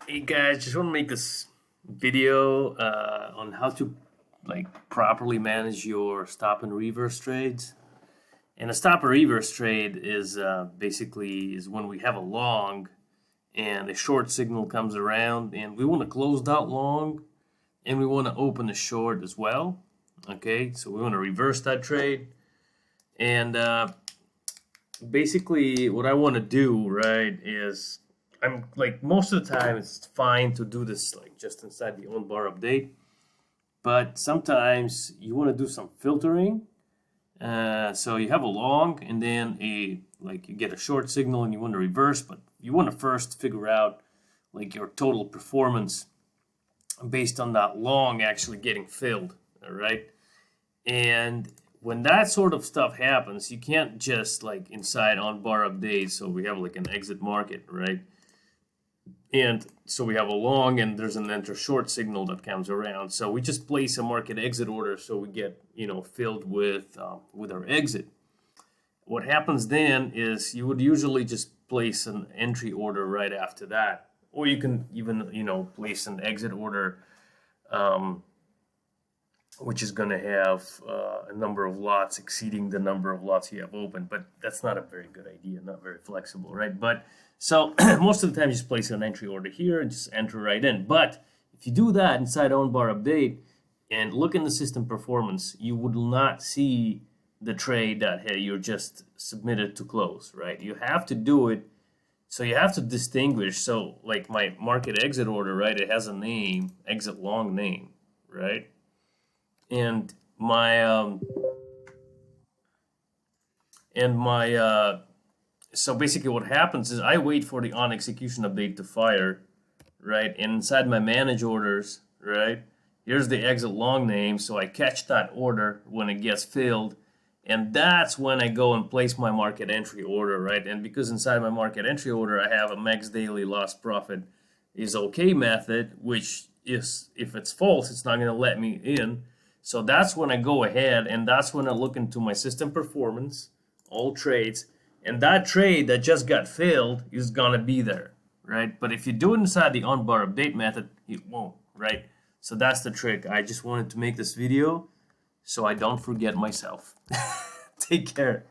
Hey guys, just want to make this video on how to properly manage your stop and reverse trades. And a stop and reverse trade is basically when we have a long and a short signal comes around and we want to close that long and we want to open a short as well. Okay, so we want to reverse that trade. And basically what I want to do, right, is I'm like most of the time it's fine to do this like just inside the on bar update, but sometimes you want to do some filtering. So you have a long and then you get a short signal and you want to reverse, but you want to first figure out like your total performance based on that long actually getting filled, all right? And when that sort of stuff happens, you can't just like inside on bar update. So we have like an exit market, right? And so we have a long and there's an enter short signal that comes around. So we just place a market exit order so we get, filled with our exit. What happens then is you would usually just place an entry order right after that. Or you can even, place an exit order, which is going to have a number of lots exceeding the number of lots you have open. But that's not a very good idea, not very flexible, right? But so most of the time you just place an entry order here and just enter right in. But if you do that inside on bar update and look in the system performance, you would not see the trade that you're just submitted to close, right? You have to do it. So you have to distinguish. So like my market exit order, right? It has a name, exit long name, right? And my so basically what happens is I wait for the on execution update to fire, right? And inside my manage orders, right? Here's the exit long name, so I catch that order when it gets filled, and that's when I go and place my market entry order, right? And because inside my market entry order I have a max daily loss profit is okay method, which is if it's false, it's not going to let me in. So that's when I go ahead and that's when I look into my system performance, all trades, and that trade that just got filled is gonna be there, right? But if you do it inside the on bar update method, it won't, right? So that's the trick. I just wanted to make this video so I don't forget myself. Take care.